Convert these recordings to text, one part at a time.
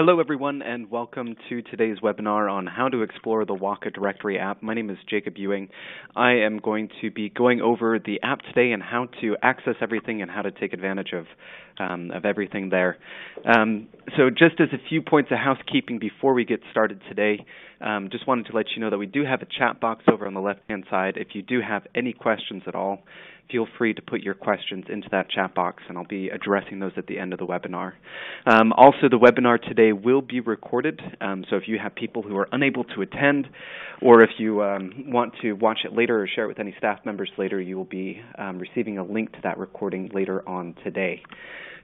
Hello, everyone, and welcome to today's webinar on how to explore the WHCA directory app. My name is Jacob Ewing. I am going to be going over the app today and how to access everything and how to take advantage of everything there. So just as a few points of housekeeping before we get started today, just wanted to let you know that we do have a chat box over on the left-hand side. If you do have any questions at all, feel free to put your questions into that chat box, and I'll be addressing those at the end of the webinar. Also, the webinar today will be recorded, so if you have people who are unable to attend, or if you want to watch it later or share it with any staff members later, you will be receiving a link to that recording later on today.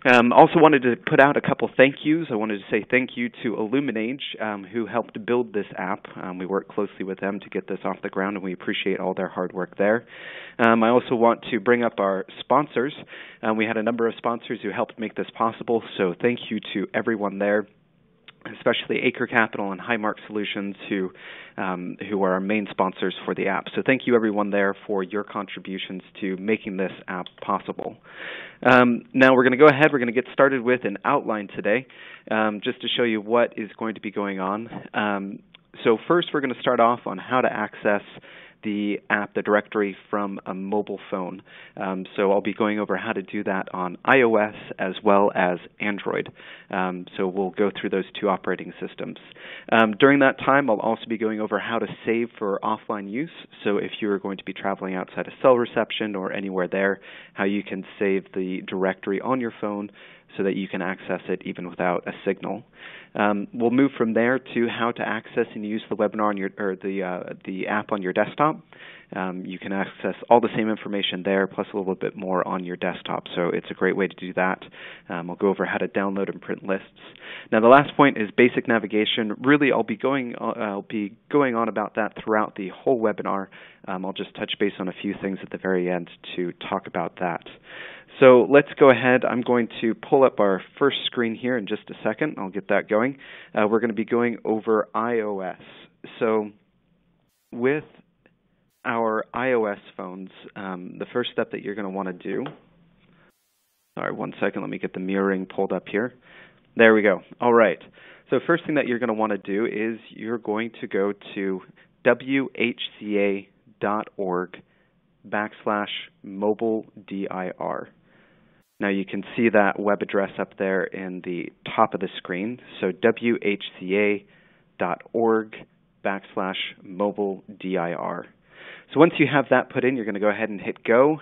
Also wanted to put out a couple thank yous. I wanted to say thank you to Illuminage, who helped build this app. We worked closely with them to get this off the ground, and we appreciate all their hard work there. I also want to bring up our sponsors. We had a number of sponsors who helped make this possible, so thank you to everyone there, especially Acre Capital and Highmark Solutions, who are our main sponsors for the app. So thank you, everyone there, for your contributions to making this app possible. Now we're going to go ahead. We're going to get started with an outline today, just to show you what is going to be going on. So first, we're going to start off on how to access the app, the directory, from a mobile phone. So I'll be going over how to do that on iOS as well as Android. So we'll go through those two operating systems. During that time, I'll also be going over how to save for offline use. So if you're going to be traveling outside of cell reception or anywhere there, how you can save the directory on your phone so that you can access it even without a signal. We'll move from there to how to access and use the webinar on your, or the app on your desktop. You can access all the same information there, plus a little bit more on your desktop. So it's a great way to do that. We'll go over how to download and print lists. Now the last point is basic navigation. Really, I'll be going on about that throughout the whole webinar. I'll just touch base on a few things at the very end to talk about that. So let's go ahead. I'm going to pull up our first screen here in just a second. I'll get that going. We're going to be going over iOS. So with our iOS phones, the first step that you're going to want to do, sorry, one second, let me get the mirroring pulled up here. There we go. All right. So first thing that you're going to want to do is you're going to go to WHCA.org/mobile-dir. Now you can see that web address up there in the top of the screen. So WHCA.org/mobile-dir. So once you have that put in, you're going to go ahead and hit go.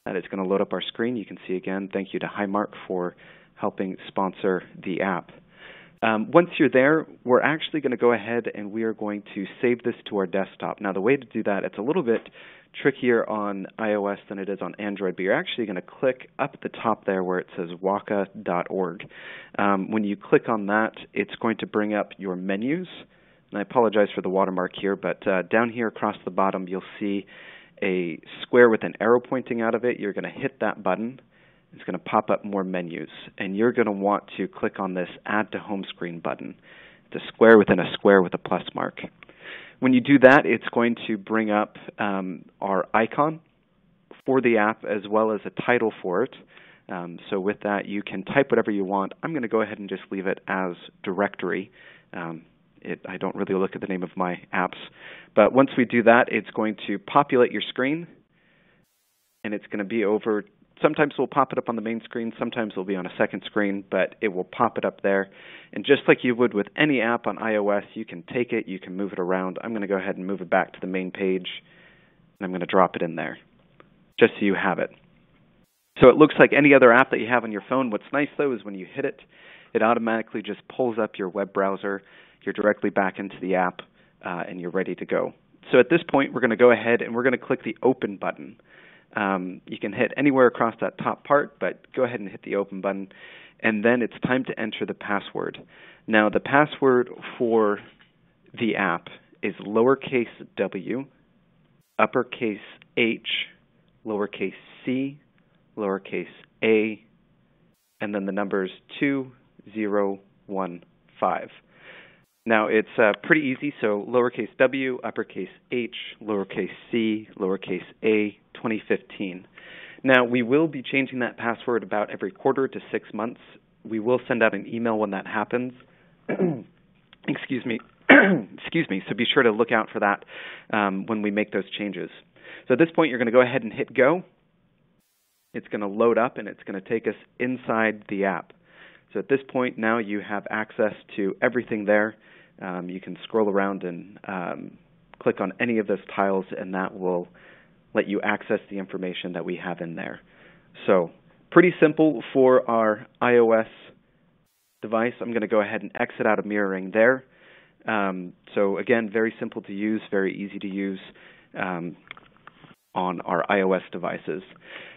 That is going to load up our screen. You can see again, thank you to Highmark for helping sponsor the app. Once you're there, we're actually going to go ahead and we are going to save this to our desktop. Now the way to do that, it's a little bit trickier on iOS than it is on Android, but you're actually going to click up at the top there where it says whca.org. When you click on that, it's going to bring up your menus. And I apologize for the watermark here, but down here across the bottom, you'll see a square with an arrow pointing out of it. You're going to hit that button. It's going to pop up more menus, and you're going to want to click on this Add to Home Screen button. It's a square within a square with a plus mark. When you do that, it's going to bring up our icon for the app as well as a title for it. So with that, you can type whatever you want. I'm going to go ahead and just leave it as directory. I don't really look at the name of my apps. But once we do that, it's going to populate your screen, and it's going to be over. Sometimes we'll pop it up on the main screen, sometimes it'll be on a second screen, but it will pop it up there. And just like you would with any app on iOS, you can take it, you can move it around. I'm going to go ahead and move it back to the main page, and I'm going to drop it in there, just so you have it. So it looks like any other app that you have on your phone. What's nice, though, is when you hit it, it automatically just pulls up your web browser. You're directly back into the app, and you're ready to go. So at this point, we're going to go ahead and we're going to click the Open button. You can hit anywhere across that top part, but go ahead and hit the Open button, and then it's time to enter the password. Now, the password for the app is lowercase w, uppercase h, lowercase c, lowercase a, and then the numbers 2015. Now, it's pretty easy, so lowercase w, uppercase h, lowercase c, lowercase a, 2015. Now, we will be changing that password about every quarter to 6 months. We will send out an email when that happens. Excuse me. Excuse me. So be sure to look out for that when we make those changes. So at this point, you're going to go ahead and hit go. It's going to load up, and it's going to take us inside the app. So at this point, now you have access to everything there. You can scroll around and click on any of those tiles, and that will let you access the information that we have in there. So pretty simple for our iOS device. I'm going to go ahead and exit out of mirroring there. So again, very simple to use, very easy to use on our iOS devices.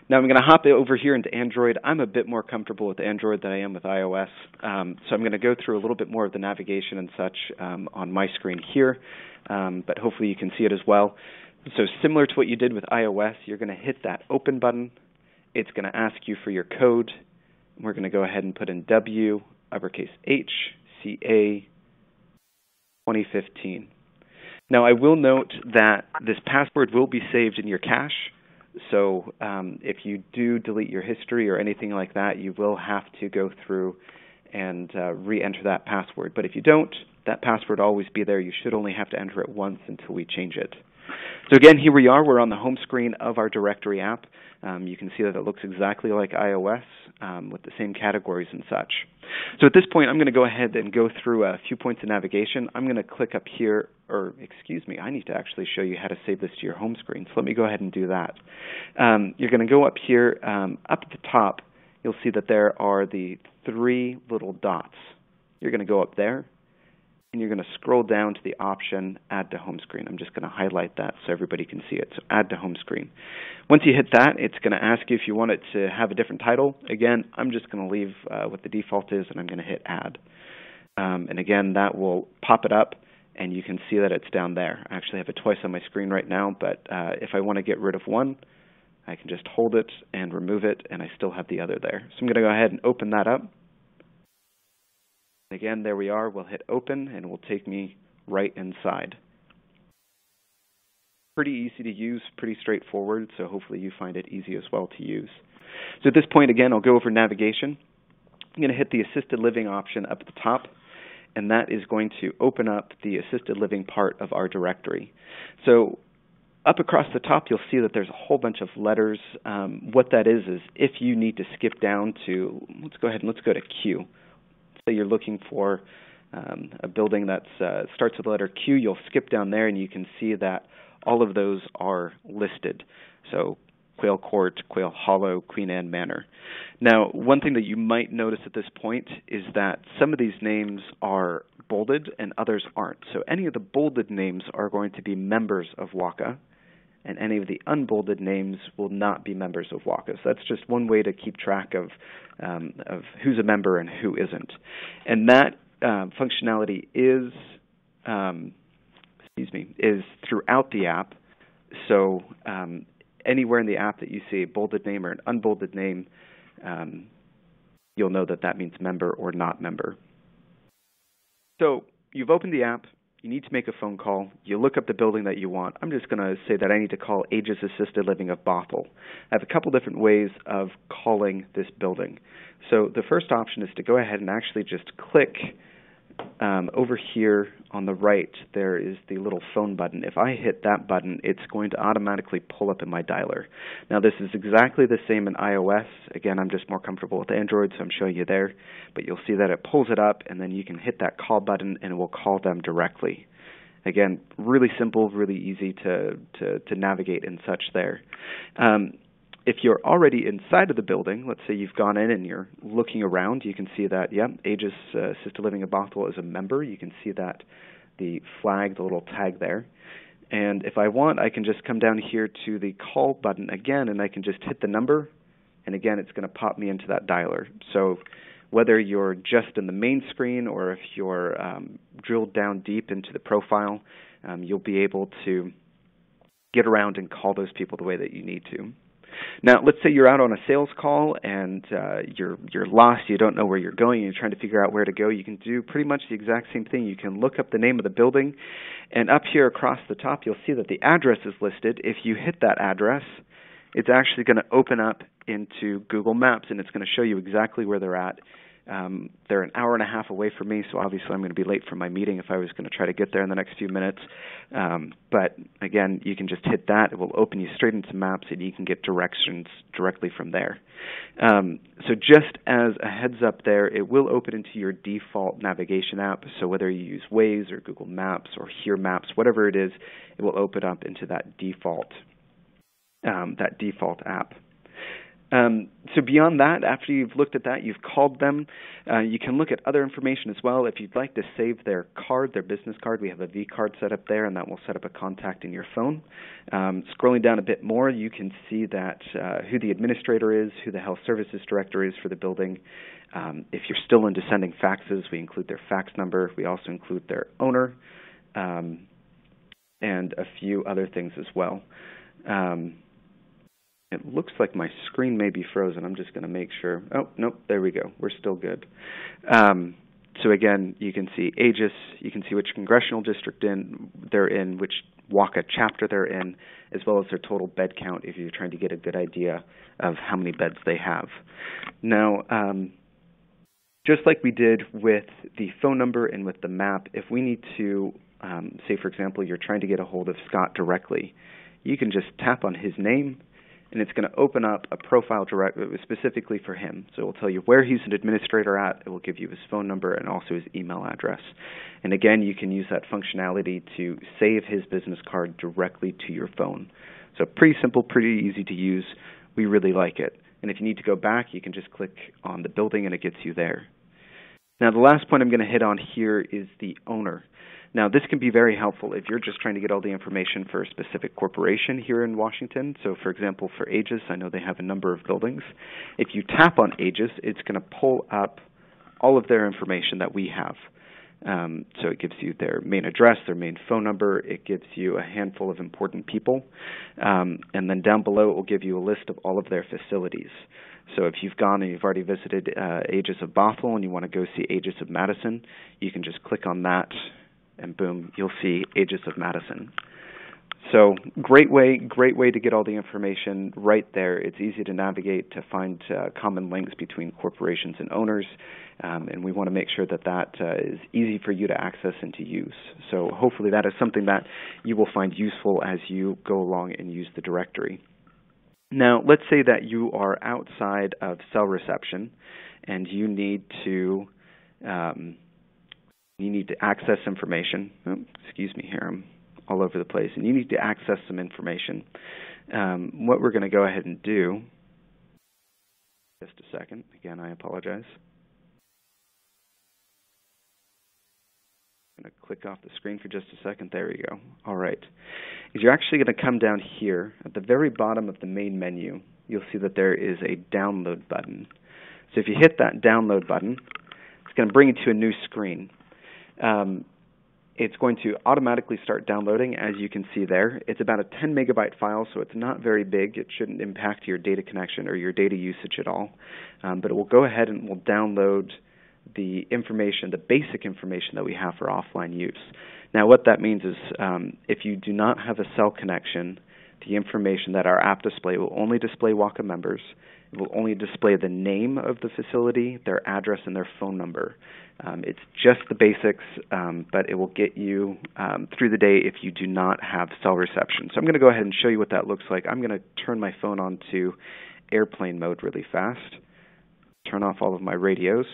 Now I'm going to hop over here into Android. I'm a bit more comfortable with Android than I am with iOS, so I'm going to go through a little bit more of the navigation and such on my screen here, but hopefully you can see it as well. So similar to what you did with iOS, you're going to hit that open button. It's going to ask you for your code. We're going to go ahead and put in WHCA 2015. Now I will note that this password will be saved in your cache. So if you do delete your history or anything like that, you will have to go through and re-enter that password. But if you don't, that password will always be there. You should only have to enter it once until we change it. So again, here we are. We're on the home screen of our directory app. You can see that it looks exactly like iOS with the same categories and such. So at this point, I'm going to go ahead and go through a few points of navigation. I'm going to click up here, or excuse me, I need to actually show you how to save this to your home screen. So let me go ahead and do that. You're going to go up here. Up at the top, you'll see that there are the 3 little dots. You're going to go up there, and you're going to scroll down to the option Add to Home Screen. I'm just going to highlight that so everybody can see it. So Add to Home Screen. Once you hit that, it's going to ask you if you want it to have a different title. Again, I'm just going to leave what the default is, and I'm going to hit Add. And again, that will pop it up, and you can see that it's down there. I actually have it twice on my screen right now, but if I want to get rid of one, I can just hold it and remove it, and I still have the other there. So I'm going to go ahead and open that up. Again, there we are. We'll hit open, and it will take me right inside. Pretty easy to use, pretty straightforward, so hopefully you find it easy as well to use. So at this point, again, I'll go over navigation. I'm going to hit the assisted living option up at the top, and that is going to open up the assisted living part of our directory. So up across the top, you'll see that there's a whole bunch of letters. What that is if you need to skip down to, let's go ahead and let's go to Q. So you're looking for a building that starts with the letter Q, you'll skip down there and you can see that all of those are listed. So Quail Court, Quail Hollow, Queen Anne Manor. Now, one thing that you might notice at this point is that some of these names are bolded and others aren't. So any of the bolded names are going to be members of WHCA, and any of the unbolded names will not be members of WHCA. So that's just one way to keep track of who's a member and who isn't. And that functionality is throughout the app. So anywhere in the app that you see a bolded name or an unbolded name, you'll know that that means member or not member. So you've opened the app. You need to make a phone call. You look up the building that you want. I'm just going to say that I need to call Aegis Assisted Living of Bothell. I have a couple different ways of calling this building. So the first option is to go ahead and actually just click over here on the right. There is the little phone button. If I hit that button, it's going to automatically pull up in my dialer. Now this is exactly the same in iOS. Again, I'm just more comfortable with Android, so I'm showing you there. But you'll see that it pulls it up, and then you can hit that call button, and it will call them directly. Again, really simple, really easy to navigate and such there. If you're already inside of the building, let's say you've gone in and you're looking around, you can see that, Aegis Assisted Living of Bothell is a member. You can see that the flag, the little tag there. And if I want, I can just come down here to the call button again, and I can just hit the number, and again, it's going to pop me into that dialer. So whether you're just in the main screen or if you're drilled down deep into the profile, you'll be able to get around and call those people the way that you need to. Now, let's say you're out on a sales call and you're lost, you don't know where you're going, you're trying to figure out where to go. You can do pretty much the exact same thing. You can look up the name of the building, and up here across the top, you'll see that the address is listed. If you hit that address, it's actually going to open up into Google Maps, and it's going to show you exactly where they're at. They're an hour and a half away from me, so obviously I'm going to be late for my meeting if I was going to try to get there in the next few minutes. But again, you can just hit that. It will open you straight into Maps, and you can get directions directly from there. So just as a heads up there, it will open into your default navigation app. So whether you use Waze or Google Maps or Here Maps, whatever it is, it will open up into that default app. So beyond that, after you've looked at that, you've called them, you can look at other information as well. If you'd like to save their card, their business card, we have a V card set up there, and that will set up a contact in your phone. Scrolling down a bit more, you can see that who the administrator is, who the health services director is for the building. If you're still into sending faxes, we include their fax number. We also include their owner, and a few other things as well. It looks like my screen may be frozen. I'm just going to make sure. Oh, nope, there we go. We're still good. So again, you can see AGIS. You can see which congressional district they're in, which WHCA chapter they're in, as well as their total bed count if you're trying to get a good idea of how many beds they have. Now, just like we did with the phone number and with the map, if we need to, say, for example, you're trying to get a hold of Scott directly, you can just tap on his name, and it's going to open up a profile specifically for him. So it will tell you where he's an administrator at. It will give you his phone number and also his email address. And again, you can use that functionality to save his business card directly to your phone. So pretty simple, pretty easy to use. We really like it. And if you need to go back, you can just click on the building and it gets you there. Now, the last point I'm going to hit on here is the owner. Now, this can be very helpful if you're just trying to get all the information for a specific corporation here in Washington. So, for example, for AGIS, I know they have a number of buildings. If you tap on AGIS, it's going to pull up all of their information that we have. So it gives you their main address, their main phone number. It gives you a handful of important people. And then down below, it will give you a list of all of their facilities. So if you've gone and you've already visited AGIS of Bothell and you want to go see AGIS of Madison, you can just click on that, and boom, you'll see AGIS of Madison. So great way to get all the information right there. It's easy to navigate, to find common links between corporations and owners, and we want to make sure that that is easy for you to access and to use. So hopefully that is something that you will find useful as you go along and use the directory. Now, let's say that you are outside of cell reception and you need to access information. Oh, excuse me here, I'm all over the place. And you need to access some information. What we're going to go ahead and do, just a second. Again, I apologize. I'm going to click off the screen for just a second. There we go. All right. You're actually going to come down here at the very bottom of the main menu. You'll see that there is a download button. So if you hit that download button, it's going to bring you to a new screen. It's going to automatically start downloading, as you can see there. It's about a 10 megabyte file, so it's not very big. It shouldn't impact your data connection or your data usage at all. But it will go ahead and will download the information, the basic information that we have for offline use. Now, what that means is if you do not have a cell connection, the information that our app display will only display WHCA members. It will only display the name of the facility, their address, and their phone number. It's just the basics, but it will get you through the day if you do not have cell reception. So I'm going to go ahead and show you what that looks like. I'm going to turn my phone on to airplane mode really fast, turn off all of my radios,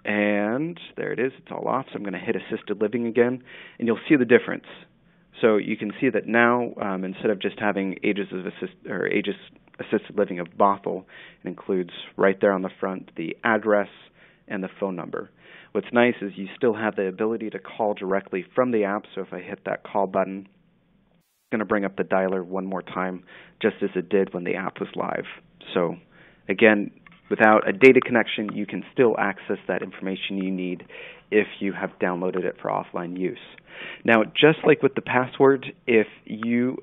and there it is. It's all off. So I'm going to hit assisted living again, and you'll see the difference. So you can see that now, instead of just having AGIS Assisted Living of Bothell, it includes right there on the front the address and the phone number. What's nice is you still have the ability to call directly from the app. So if I hit that call button, it's going to bring up the dialer one more time, just as it did when the app was live. So again, without a data connection, you can still access that information you need if you have downloaded it for offline use. Now, just like with the password, if you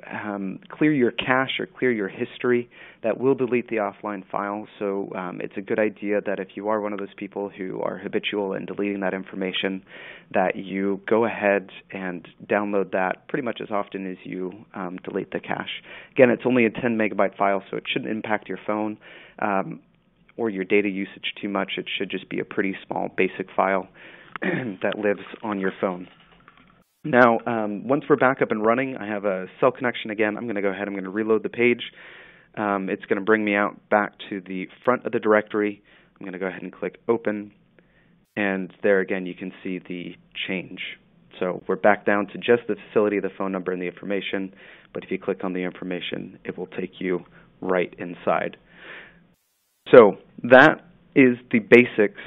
clear your cache or clear your history, that will delete the offline file. So it's a good idea that if you are one of those people who are habitual in deleting that information, that you go ahead and download that pretty much as often as you delete the cache. Again, it's only a 10 megabyte file, so it shouldn't impact your phone. or your data usage too much, it should just be a pretty small basic file that lives on your phone. Now, once we're back up and running, I have a cell connection again. I'm going to go ahead, I'm going to reload the page. It's going to bring me out back to the front of the directory. I'm going to go ahead and click Open, and there again you can see the change. So we're back down to just the facility, the phone number, and the information, but if you click on the information, it will take you right inside. So that is the basics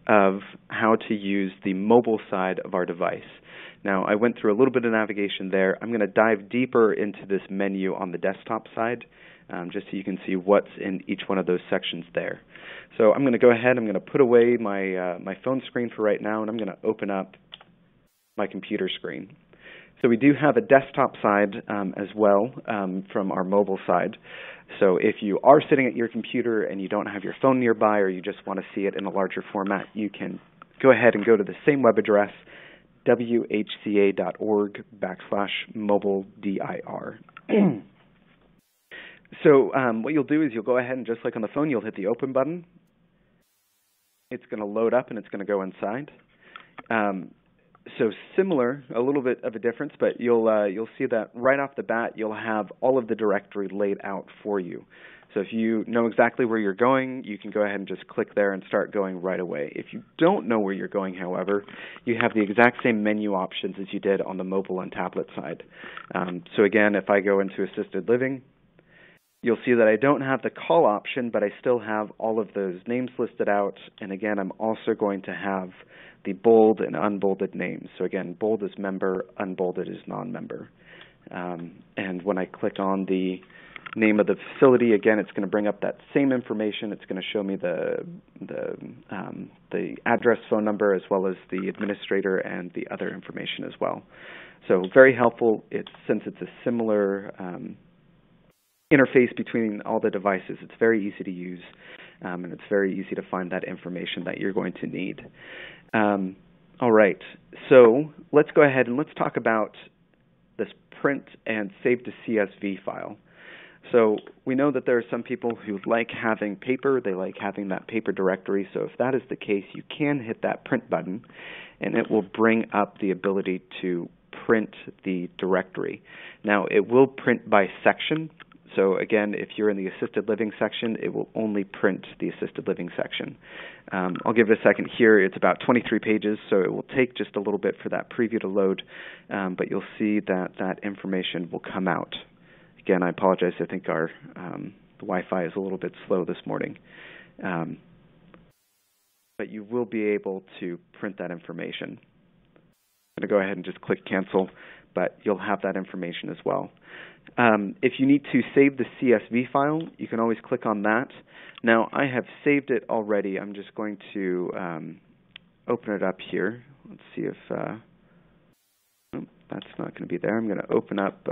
of how to use the mobile side of our device. Now, I went through a little bit of navigation there. I'm going to dive deeper into this menu on the desktop side, just so you can see what's in each one of those sections there. So I'm going to go ahead, I'm going to put away my phone screen for right now, and I'm going to open up my computer screen. So we do have a desktop side as well from our mobile side. So if you are sitting at your computer and you don't have your phone nearby, or you just want to see it in a larger format, you can go ahead and go to the same web address, WHCA.org/mobile-dir. So what you'll do is you'll go ahead and just like on the phone, you'll hit the open button. It's going to load up and it's going to go inside. So similar, a little bit of a difference, but you'll see that right off the bat you'll have all of the directory laid out for you. So if you know exactly where you're going, you can go ahead and just click there and start going right away. If you don't know where you're going, however, you have the exact same menu options as you did on the mobile and tablet side. So again, if I go into assisted living, you'll see that I don't have the call option, but I still have all of those names listed out. And again, I'm also going to have the bold and unbolded names. So again, bold is member, unbolded is non-member. And when I click on the name of the facility, again, it's going to bring up that same information. It's going to show me the address, phone number, as well as the administrator and the other information as well. So very helpful. Since it's a similar interface between all the devices, it's very easy to use, and it's very easy to find that information that you're going to need. All right, so let's go ahead and let's talk about this print and save to CSV file. So we know that there are some people who like having paper, they like having that paper directory, so if that is the case, you can hit that print button, and it will bring up the ability to print the directory. Now, it will print by section. So again, if you're in the assisted living section, it will only print the assisted living section. I'll give it a second here. It's about 23 pages, so it will take just a little bit for that preview to load, but you'll see that that information will come out. Again, I apologize. I think our the Wi-Fi is a little bit slow this morning. But you will be able to print that information. I'm going to go ahead and just click cancel, but you'll have that information as well. If you need to save the CSV file, you can always click on that. Now, I have saved it already. I'm just going to open it up here. Let's see if that's not going to be there. I'm going to open up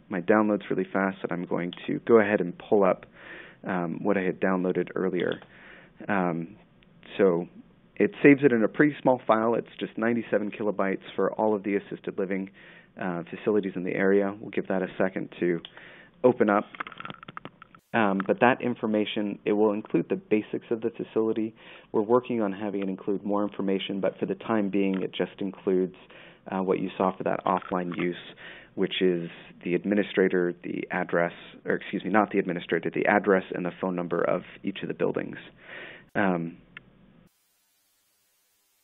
my downloads really fast, and I'm going to go ahead and pull up what I had downloaded earlier. So it saves it in a pretty small file. It's just 97 kilobytes for all of the assisted living facilities in the area. We'll give that a second to open up. But that information, it will include the basics of the facility. We're working on having it include more information, but for the time being, it just includes what you saw for that offline use, which is the administrator, the address, or excuse me, not the administrator, the address and the phone number of each of the buildings.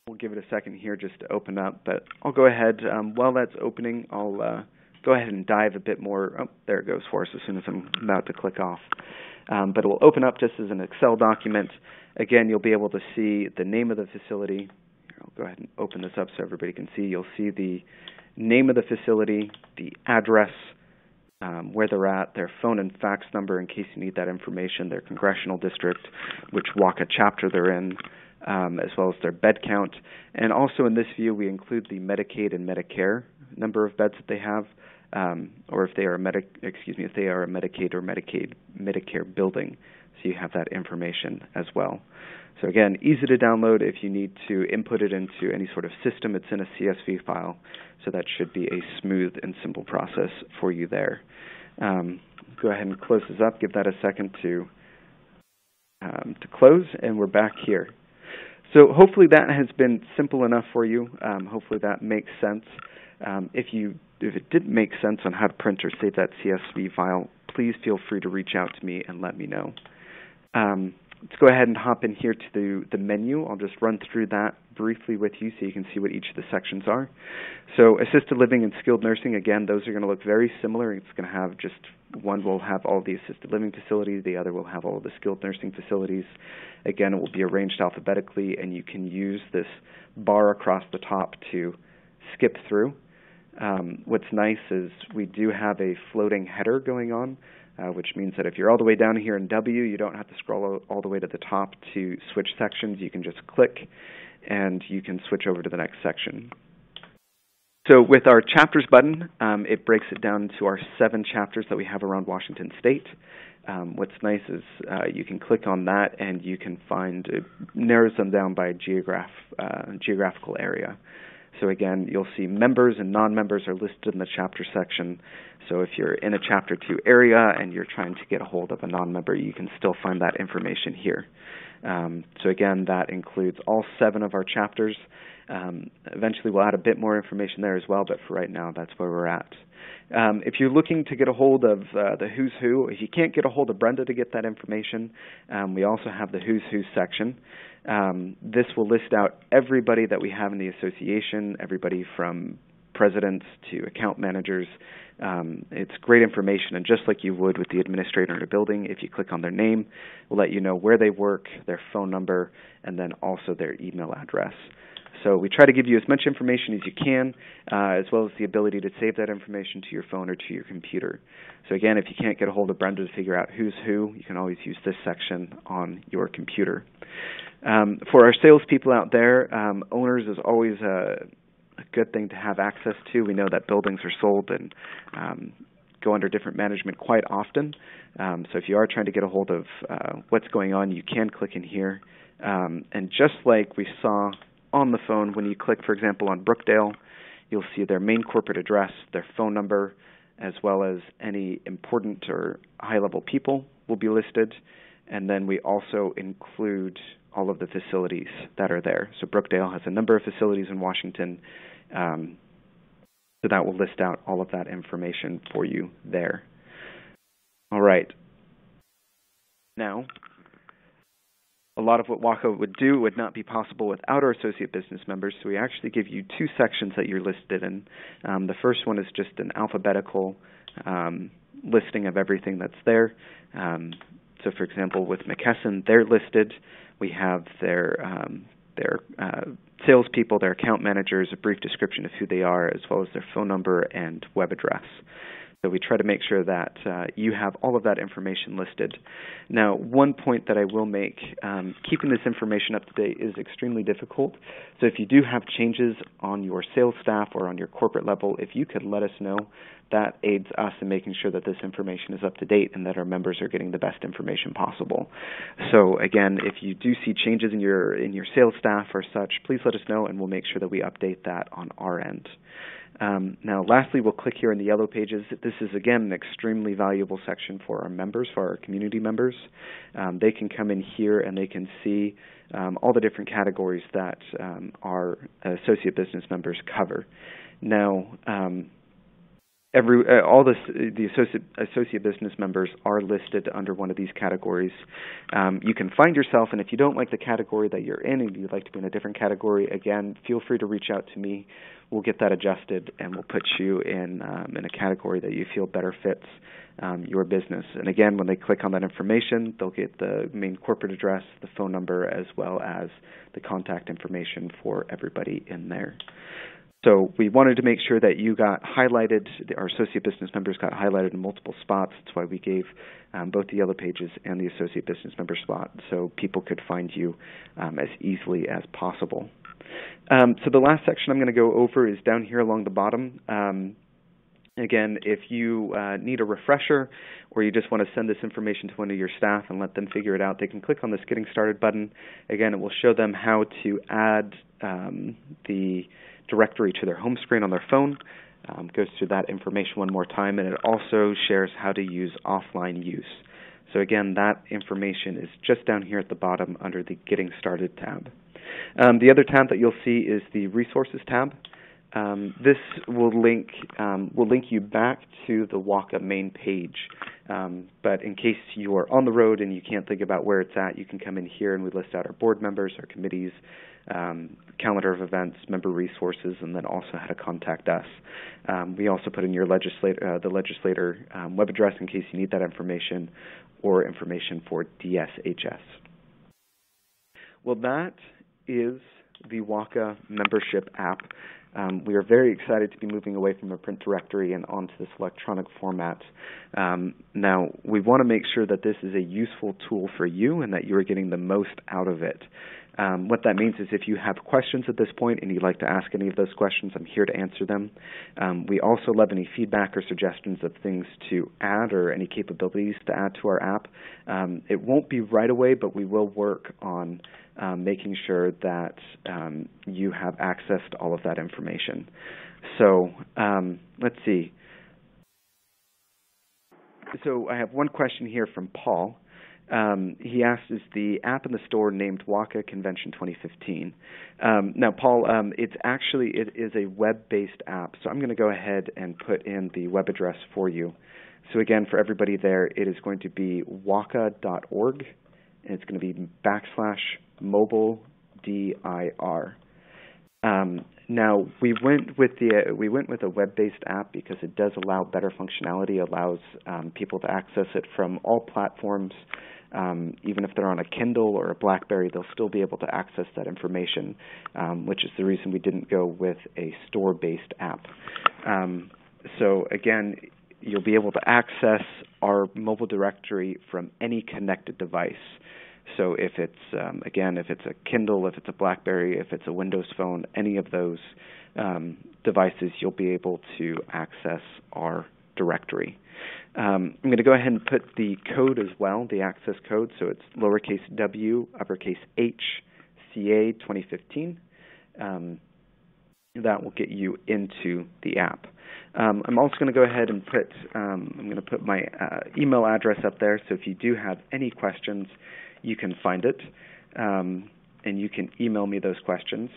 We'll give it a second here just to open up, but I'll go ahead. While that's opening, I'll go ahead and dive a bit more. Oh, there it goes for us as soon as I'm about to click off. But it will open up just as an Excel document. Again, you'll be able to see the name of the facility. Here, I'll go ahead and open this up so everybody can see. You'll see the name of the facility, the address, where they're at, their phone and fax number in case you need that information, their congressional district, which WHCA chapter they're in, as well as their bed count. And also in this view, we include the Medicaid and Medicare number of beds that they have, or if they are a if they are a Medicaid or Medicare building. So you have that information as well. So again, easy to download. If you need to input it into any sort of system, it's in a CSV file. So that should be a smooth and simple process for you there. Go ahead and close this up. Give that a second to to close, and we're back here. So hopefully that has been simple enough for you. Hopefully that makes sense. If it didn't make sense on how to print or save that CSV file, please feel free to reach out to me and let me know. Let's go ahead and hop in here to the menu. I'll just run through that briefly with you so you can see what each of the sections are. So assisted living and skilled nursing, again, those are going to look very similar. It's going to have just one will have all the assisted living facilities, the other will have all the skilled nursing facilities. Again, it will be arranged alphabetically, and you can use this bar across the top to skip through. What's nice is we do have a floating header going on, which means that if you're all the way down here in W, you don't have to scroll all the way to the top to switch sections. You can just click, and you can switch over to the next section. So with our chapters button, it breaks it down to our 7 chapters that we have around Washington State. What's nice is you can click on that, and you can find, it narrows them down by geographical area. So again, you'll see members and non-members are listed in the chapter section. So if you're in a Chapter 2 area and you're trying to get a hold of a non-member, you can still find that information here. So again, that includes all 7 of our chapters. Eventually we'll add a bit more information there as well, but for right now, that's where we're at. If you're looking to get a hold of the Who's Who, if you can't get a hold of Brenda to get that information, we also have the Who's Who section. This will list out everybody that we have in the association, everybody from presidents to account managers. It's great information, and just like you would with the administrator in a building, if you click on their name, we'll let you know where they work, their phone number, and then also their email address. So we try to give you as much information as you can, as well as the ability to save that information to your phone or to your computer. So again, if you can't get a hold of Brenda to figure out who's who, you can always use this section on your computer. For our salespeople out there, owners is always a good thing to have access to. We know that buildings are sold and go under different management quite often. So if you are trying to get a hold of what's going on, you can click in here. And just like we saw on the phone, when you click, for example, on Brookdale, you'll see their main corporate address, their phone number, as well as any important or high-level people will be listed. And then we also include all of the facilities that are there. So Brookdale has a number of facilities in Washington, so that will list out all of that information for you there. All right. Now, a lot of what WHCA would do would not be possible without our associate business members, so we actually give you 2 sections that you're listed in. The first one is just an alphabetical listing of everything that's there. So, for example, with McKesson, they're listed. We have their salespeople, their account managers, a brief description of who they are, as well as their phone number and web address. So we try to make sure that you have all of that information listed. Now, one point that I will make, keeping this information up to date is extremely difficult. So if you do have changes on your sales staff or on your corporate level, if you could let us know, that aids us in making sure that this information is up to date and that our members are getting the best information possible. So again, if you do see changes in your sales staff or such, please let us know, and we'll make sure that we update that on our end. Now, lastly, we'll click here in the yellow pages. This is, again, an extremely valuable section for our members, for our community members. They can come in here and they can see all the different categories that our associate business members cover. Now, the associate business members are listed under one of these categories. You can find yourself, and if you don't like the category that you're in and you'd like to be in a different category, again, feel free to reach out to me. We'll get that adjusted, and we'll put you in a category that you feel better fits your business. And again, when they click on that information, they'll get the main corporate address, the phone number, as well as the contact information for everybody in there. So we wanted to make sure that you got highlighted, our associate business members got highlighted in multiple spots. That's why we gave both the yellow pages and the associate business member spot, so people could find you as easily as possible. So the last section I'm going to go over is down here along the bottom. Again, if you need a refresher or you just want to send this information to one of your staff and let them figure it out, they can click on this Getting Started button. Again, it will show them how to add the directory to their home screen on their phone. Goes through that information one more time, and it also shares how to use offline use. So again, that information is just down here at the bottom under the Getting Started tab. The other tab that you'll see is the Resources tab. This will link you back to the WHCA main page. But in case you are on the road and you can't think about where it's at, you can come in here and we list out our board members, our committees, calendar of events, member resources, and then also how to contact us. We also put in your the legislator web address in case you need that information, or information for DSHS. Well, that is the WHCA membership app. We are very excited to be moving away from a print directory and onto this electronic format. Now, we want to make sure that this is a useful tool for you and that you are getting the most out of it. What that means is if you have questions at this point and you'd like to ask any of those questions, I'm here to answer them. We also love any feedback or suggestions of things to add or any capabilities to add to our app. It won't be right away, but we will work on making sure that you have access to all of that information. So let's see. So I have one question here from Paul. He asked, is the app in the store named WHCA Convention 2015? Now, Paul, it is a web-based app, so I'm going to go ahead and put in the web address for you. So again, for everybody there, it is going to be whca.org, and it's going to be /mobile dir. Now we went with a web-based app because it does allow better functionality, allows people to access it from all platforms. Even if they're on a Kindle or a BlackBerry, they'll still be able to access that information, which is the reason we didn't go with a store-based app. So again, you'll be able to access our mobile directory from any connected device. So if it's, if it's a Kindle, if it's a BlackBerry, if it's a Windows phone, any of those devices, you'll be able to access our directory. I'm going to go ahead and put the code as well, the access code. So it's lowercase w, uppercase H, CA 2015. That will get you into the app. I'm also going to go ahead and put my email address up there. So if you do have any questions, you can find it, and you can email me those questions.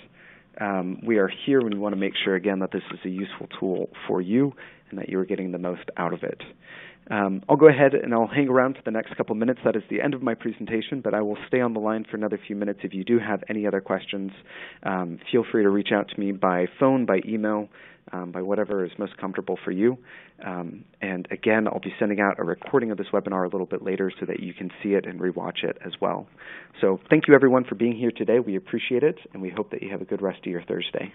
We are here and we want to make sure, again, that this is a useful tool for you and that you're getting the most out of it. I'll go ahead and I'll hang around for the next couple minutes. That is the end of my presentation, but I will stay on the line for another few minutes. If you do have any other questions, feel free to reach out to me by phone, by email, by whatever is most comfortable for you. And again, I'll be sending out a recording of this webinar a little bit later so that you can see it and rewatch it as well. So thank you everyone for being here today. We appreciate it, and we hope that you have a good rest of your Thursday.